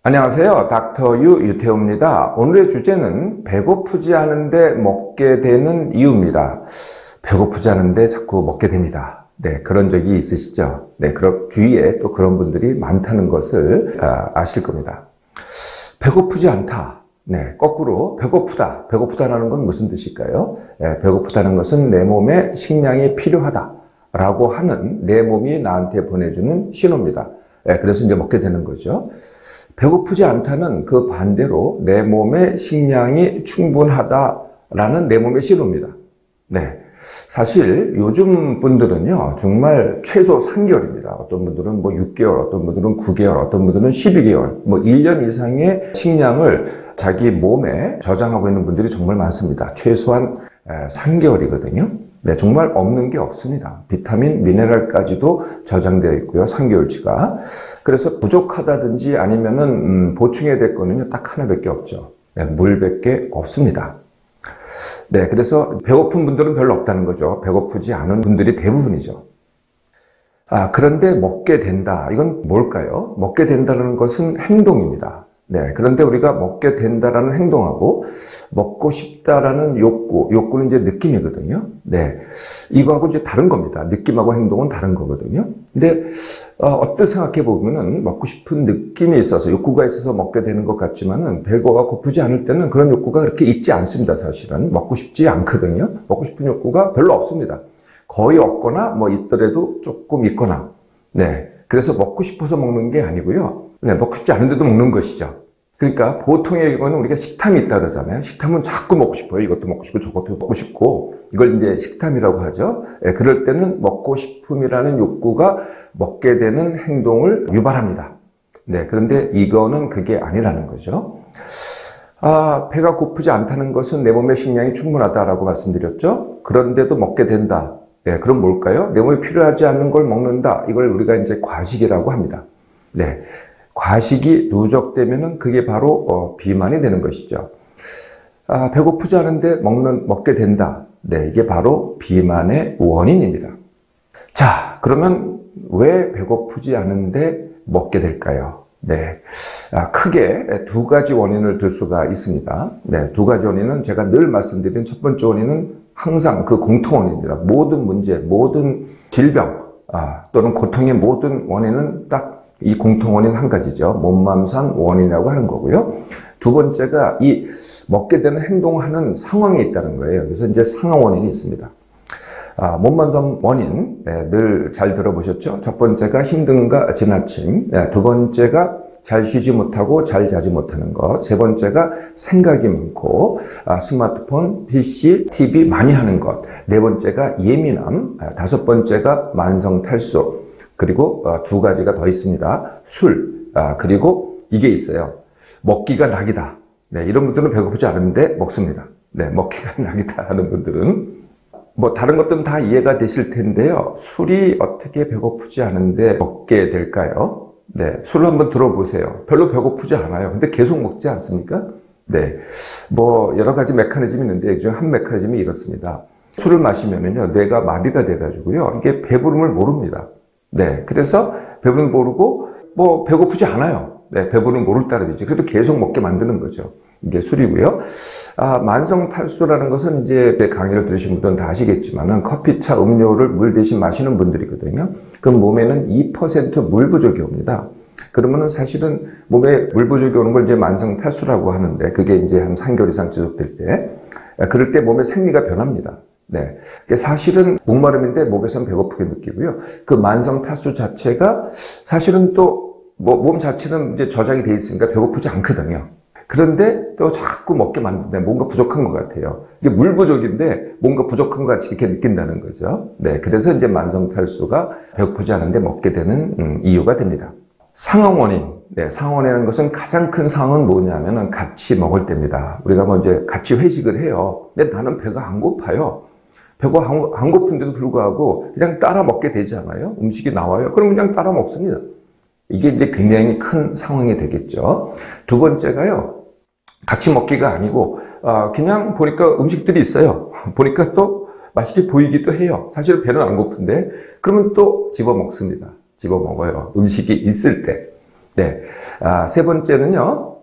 안녕하세요. 닥터 유태우입니다. 오늘의 주제는 배고프지 않은데 먹게 되는 이유입니다. 배고프지 않은데 자꾸 먹게 됩니다. 네, 그런 적이 있으시죠? 네, 그럼 주위에 또 그런 분들이 많다는 것을 아실 겁니다. 배고프지 않다. 네, 거꾸로 배고프다. 배고프다라는 건 무슨 뜻일까요? 네, 배고프다는 것은 내 몸에 식량이 필요하다라고 하는 내 몸이 나한테 보내주는 신호입니다. 네, 그래서 이제 먹게 되는 거죠. 배고프지 않다는 그 반대로 내 몸에 식량이 충분하다라는 내 몸의 신호입니다. 네. 사실 요즘 분들은요, 정말 최소 3개월입니다. 어떤 분들은 뭐 6개월, 어떤 분들은 9개월, 어떤 분들은 12개월, 뭐 1년 이상의 식량을 자기 몸에 저장하고 있는 분들이 정말 많습니다. 최소한 3개월이거든요. 네, 정말 없는 게 없습니다. 비타민, 미네랄까지도 저장되어 있고요. 3개월치가. 그래서 부족하다든지 아니면은 보충해야 될 거는요, 딱 하나밖에 없죠. 네, 물밖에 없습니다. 네, 그래서 배고픈 분들은 별로 없다는 거죠. 배고프지 않은 분들이 대부분이죠. 그런데 먹게 된다. 이건 뭘까요? 먹게 된다는 것은 행동입니다. 네, 그런데 우리가 먹게 된다라는 행동하고 먹고 싶다라는 욕구는 이제 느낌이거든요. 네, 이거하고 이제 다른 겁니다. 느낌하고 행동은 다른 거거든요. 근데 어떻게 생각해 보면은 먹고 싶은 느낌이 있어서 욕구가 있어서 먹게 되는 것 같지만은 배가 고프지 않을 때는 그런 욕구가 그렇게 있지 않습니다. 사실은 먹고 싶지 않거든요. 먹고 싶은 욕구가 별로 없습니다. 거의 없거나 뭐 있더라도 조금 있거나. 네, 그래서 먹고 싶어서 먹는 게 아니고요. 네, 먹고 싶지 않은데도 먹는 것이죠. 그러니까 보통의 경우는 우리가 식탐이 있다 그러잖아요. 식탐은 자꾸 먹고 싶어요. 이것도 먹고 싶고 저것도 먹고 싶고 이걸 이제 식탐이라고 하죠. 네, 그럴 때는 먹고 싶음이라는 욕구가 먹게 되는 행동을 유발합니다. 네, 그런데 이거는 그게 아니라는 거죠. 배가 고프지 않다는 것은 내 몸의 식량이 충분하다라고 말씀드렸죠. 그런데도 먹게 된다. 네, 그럼 뭘까요? 내 몸에 필요하지 않는 걸 먹는다. 이걸 우리가 이제 과식이라고 합니다. 네. 과식이 누적되면은 그게 바로 비만이 되는 것이죠. 배고프지 않은데 먹게 된다. 네, 이게 바로 비만의 원인입니다. 자, 그러면 왜 배고프지 않은데 먹게 될까요? 네, 크게 두 가지 원인을 들 수가 있습니다. 네, 두 가지 원인은 제가 늘 말씀드린 첫 번째 원인은 항상 그 공통 원인입니다. 모든 문제, 모든 질병 또는 고통의 모든 원인은 딱 이 공통원인 한 가지죠. 몸맘상 원인이라고 하는 거고요. 두 번째가 이 먹게 되는 행동하는 상황이 있다는 거예요. 그래서 이제 상황 원인이 있습니다. 몸맘상 원인, 네, 늘 잘 들어보셨죠? 첫 번째가 힘듦과 지나침, 네, 두 번째가 잘 쉬지 못하고 잘 자지 못하는 것, 세 번째가 생각이 많고 스마트폰, PC, TV 많이 하는 것, 네 번째가 예민함, 다섯 번째가 만성 탈수, 그리고 두 가지가 더 있습니다. 술, 그리고 이게 있어요. 먹기가 낙이다. 네, 이런 분들은 배고프지 않은데 먹습니다. 네, 먹기가 낙이다 하는 분들은 뭐 다른 것들은 다 이해가 되실 텐데요. 술이 어떻게 배고프지 않은데 먹게 될까요? 네, 술을 한번 들어보세요. 별로 배고프지 않아요. 근데 계속 먹지 않습니까? 네, 뭐 여러 가지 메커니즘이 있는데 그중 한 메커니즘이 이렇습니다. 술을 마시면요, 뇌가 마비가 돼가지고요, 이게 배부름을 모릅니다. 네, 그래서 배부름 모르고 뭐 배고프지 않아요. 네, 배부름 모를 따름이지. 그래도 계속 먹게 만드는 거죠. 이게 술이고요. 만성 탈수라는 것은 이제 강의를 들으신 분들은 다 아시겠지만은 커피차 음료를 물 대신 마시는 분들이거든요. 그럼 몸에는 2% 물 부족이 옵니다. 그러면은 사실은 몸에 물 부족이 오는 걸 이제 만성 탈수라고 하는데 그게 이제 한 3개월 이상 지속될 때 그럴 때 몸의 생리가 변합니다. 네. 사실은 목마름인데 목에서는 배고프게 느끼고요. 그 만성 탈수 자체가 사실은 또 몸 자체는 이제 저장이 돼 있으니까 배고프지 않거든요. 그런데 또 자꾸 먹게 만드는데 뭔가 부족한 것 같아요. 이게 물 부족인데 뭔가 부족한 것 같이 이렇게 느낀다는 거죠. 네. 그래서 이제 만성 탈수가 배고프지 않은데 먹게 되는 이유가 됩니다. 상황 원인. 네, 상황 원인이라는 것은 가장 큰 상황은 뭐냐면은 같이 먹을 때입니다. 우리가 뭐 이제 같이 회식을 해요. 근데 나는 배가 안 고파요. 배가 안 고픈데도 불구하고 그냥 따라 먹게 되잖아요. 음식이 나와요. 그럼 그냥 따라 먹습니다. 이게 이제 굉장히 큰 상황이 되겠죠. 두 번째가요, 같이 먹기가 아니고 그냥 보니까 음식들이 있어요. 보니까 또 맛있게 보이기도 해요. 사실 배는 안 고픈데 그러면 또 집어 먹습니다. 집어 먹어요. 음식이 있을 때. 네. 세 번째는요,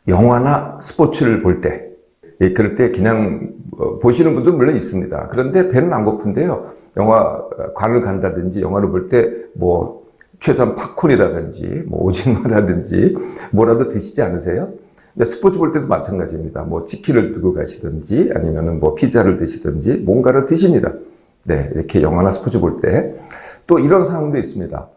영화나 스포츠를 볼 때. 그럴 때 그냥 보시는 분도 물론 있습니다. 그런데 배는 안 고픈데요. 영화관을 간다든지 영화를 볼 때 뭐 최소한 팝콘이라든지 뭐 오징어라든지 뭐라도 드시지 않으세요? 스포츠 볼 때도 마찬가지입니다. 뭐 치킨을 들고 가시든지 아니면은 뭐 피자를 드시든지 뭔가를 드십니다. 네, 이렇게 영화나 스포츠 볼 때. 또 이런 상황도 있습니다.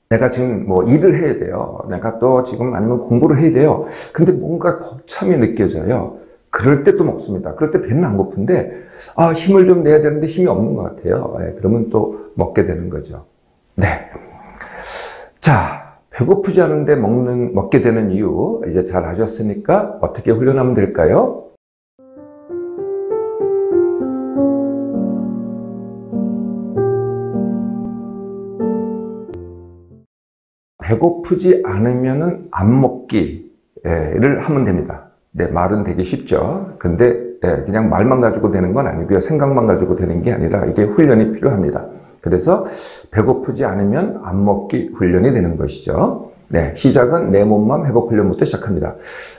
내가 지금 뭐 일을 해야 돼요. 내가 또 지금 아니면 공부를 해야 돼요. 근데 뭔가 벅참이 느껴져요. 그럴 때 또 먹습니다. 그럴 때 배는 안 고픈데 힘을 좀 내야 되는데 힘이 없는 것 같아요. 네, 그러면 또 먹게 되는 거죠. 네. 자, 배고프지 않은데 먹게 되는 이유 이제 잘 아셨으니까 어떻게 훈련하면 될까요? 배고프지 않으면은 안 먹기를 하면 됩니다. 네, 말은 되게 쉽죠. 근데 그냥 말만 가지고 되는 건 아니고요. 생각만 가지고 되는 게 아니라 이게 훈련이 필요합니다. 그래서 배고프지 않으면 안 먹기 훈련이 되는 것이죠. 네, 시작은 내 몸맘 회복 훈련부터 시작합니다.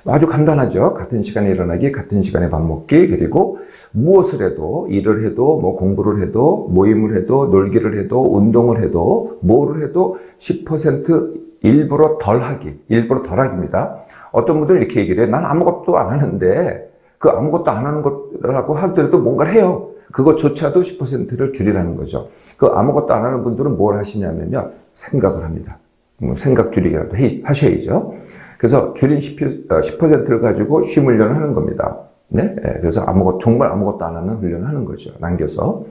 아주 간단하죠. 같은 시간에 일어나기, 같은 시간에 밥 먹기, 그리고 무엇을 해도, 일을 해도, 뭐 공부를 해도, 모임을 해도, 놀기를 해도, 운동을 해도, 뭐를 해도 10% 일부러 덜 하기입니다. 어떤 분들은 이렇게 얘기를 해요. 난 아무것도 안 하는데, 그 아무것도 안 하는 거라고 하더라도 뭔가를 해요. 그것조차도 10%를 줄이라는 거죠. 그 아무것도 안 하는 분들은 뭘 하시냐면요. 생각을 합니다. 생각 줄이기라도 하셔야죠. 그래서 줄인 10%를 가지고 쉼 훈련을 하는 겁니다. 네? 그래서 정말 아무것도 안 하는 훈련을 하는 거죠. 남겨서.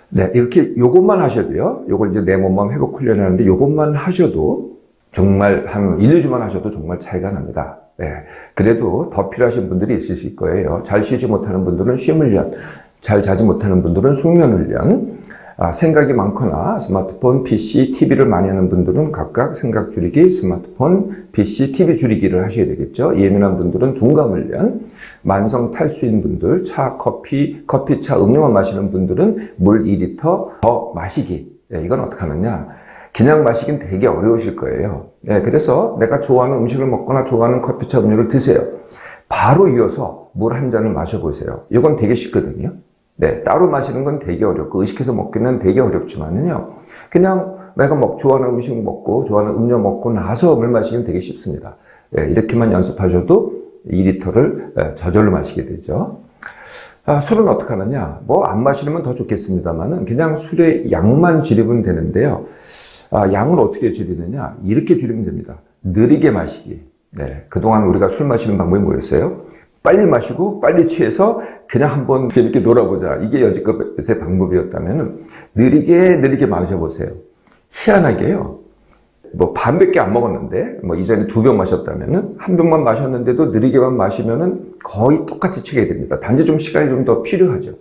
네, 이렇게 요것만 하셔도요. 요걸 이제 내 몸만 회복 훈련을 하는데 요것만 하셔도 정말 한 1, 2주만 하셔도 정말 차이가 납니다. 네. 그래도 더 필요하신 분들이 있을 거예요. 잘 쉬지 못하는 분들은 쉼 훈련, 잘 자지 못하는 분들은 숙면 훈련, 생각이 많거나 스마트폰, PC, TV를 많이 하는 분들은 각각 생각 줄이기, 스마트폰, PC, TV 줄이기를 하셔야 되겠죠. 예민한 분들은 둔감 훈련, 만성 탈수인 분들, 커피차, 음료만 마시는 분들은 물 2리터 더 마시기. 네, 이건 어떻게 하느냐. 그냥 마시긴 되게 어려우실 거예요. 네, 그래서 내가 좋아하는 음식을 먹거나 좋아하는 커피차 음료를 드세요. 바로 이어서 물 한 잔을 마셔보세요. 이건 되게 쉽거든요. 네, 따로 마시는 건 되게 어렵고 의식해서 먹기는 되게 어렵지만은요. 그냥 내가 좋아하는 음식 먹고 좋아하는 음료 먹고 나서 물 마시면 되게 쉽습니다. 네, 이렇게만 연습하셔도 2리터를 저절로 마시게 되죠. 술은 어떻게 하느냐? 뭐 안 마시면 더 좋겠습니다만은 그냥 술의 양만 줄이면 되는데요. 양을 어떻게 줄이느냐? 이렇게 줄이면 됩니다. 느리게 마시기. 네, 그동안 우리가 술 마시는 방법이 뭐였어요? 빨리 마시고 빨리 취해서 그냥 한번 재밌게 놀아보자. 이게 여지껏의 방법이었다면 느리게 마셔보세요. 희한하게요. 뭐 반밖에 안 먹었는데 뭐 이전에 2병 마셨다면은 1병만 마셨는데도 느리게만 마시면은 거의 똑같이 취하게 됩니다. 단지 좀 시간이 좀 더 필요하죠.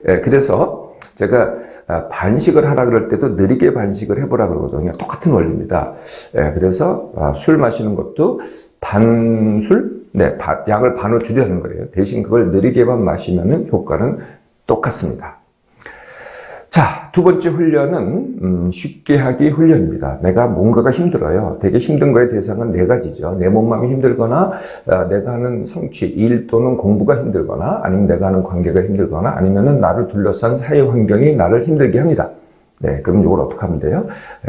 예, 그래서 제가 반식을 하라 그럴 때도 느리게 반식을 해보라 그러거든요. 똑같은 원리입니다. 예, 그래서 술 마시는 것도 반술, 네, 양을 반으로 줄이라는 거예요. 대신 그걸 느리게만 마시면은 효과는 똑같습니다. 자, 두 번째 훈련은 쉽게 하기 훈련입니다. 내가 뭔가가 힘들어요. 되게 힘든 거의 대상은 4가지죠. 내 몸맘이 힘들거나 내가 하는 성취, 일 또는 공부가 힘들거나 아니면 내가 하는 관계가 힘들거나 아니면은 나를 둘러싼 사회 환경이 나를 힘들게 합니다. 네, 그럼 이걸 어떻게 하면 돼요?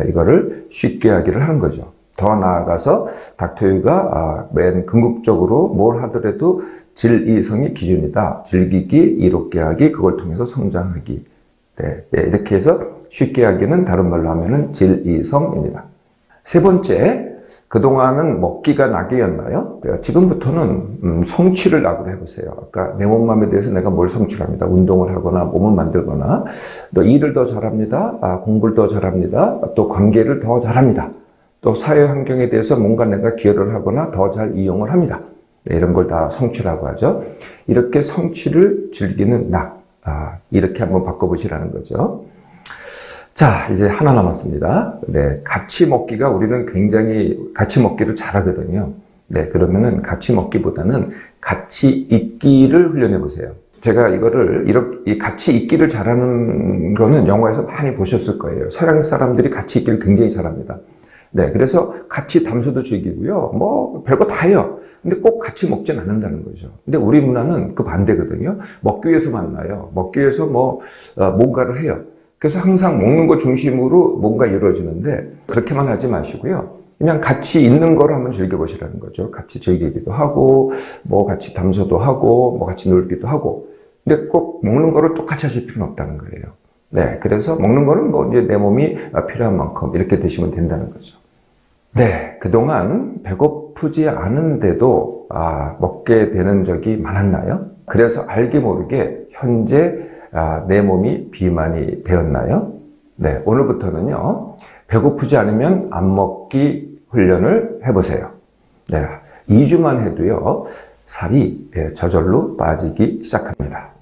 이거를 쉽게 하기를 하는 거죠. 더 나아가서 닥터유가 맨 궁극적으로 뭘 하더라도 질이성이 기준이다. 즐기기, 이롭게 하기, 그걸 통해서 성장하기. 네, 이렇게 해서 쉽게 하기는 다른 말로 하면은 질이성입니다. 세 번째, 그동안은 먹기가 낙이었나요? 지금부터는 성취를 낙으로 해보세요. 아까 내 몸맘에 대해서 내가 뭘 성취합니다. 운동을 하거나 몸을 만들거나 또 일을 더 잘합니다. 공부를 더 잘합니다. 또 관계를 더 잘합니다. 또 사회 환경에 대해서 뭔가 내가 기여를 하거나 더 잘 이용을 합니다. 네, 이런 걸 다 성취라고 하죠. 이렇게 성취를 즐기는 낙. 이렇게 한번 바꿔보시라는 거죠. 자, 이제 하나 남았습니다. 네, 같이 먹기가 우리는 굉장히 같이 먹기를 잘하거든요. 네, 그러면은 같이 먹기보다는 같이 있기를 훈련해 보세요. 제가 이거를 이렇게 같이 있기를 잘하는 거는 영화에서 많이 보셨을 거예요. 서양 사람들이 같이 있기를 굉장히 잘합니다. 네, 그래서 같이 담소도 즐기고요. 뭐 별거 다 해요. 근데 꼭 같이 먹진 않는다는 거죠. 근데 우리 문화는 그 반대거든요. 먹기 위해서 만나요. 먹기 위해서 뭔가를 해요. 그래서 항상 먹는 거 중심으로 뭔가 이루어지는데 그렇게만 하지 마시고요. 그냥 같이 있는 걸 한번 즐겨보시라는 거죠. 같이 즐기기도 하고, 뭐 같이 담소도 하고, 뭐 같이 놀기도 하고. 근데 꼭 먹는 거를 똑같이 하실 필요는 없다는 거예요. 네, 그래서 먹는 거는 뭐 이제 내 몸이 필요한 만큼 이렇게 드시면 된다는 거죠. 네, 그동안 배고프지 않은데도 먹게 되는 적이 많았나요? 그래서 알게 모르게 현재 내 몸이 비만이 되었나요? 네, 오늘부터는요, 배고프지 않으면 안 먹기 훈련을 해보세요. 네, 2주만 해도요, 살이 저절로 빠지기 시작합니다.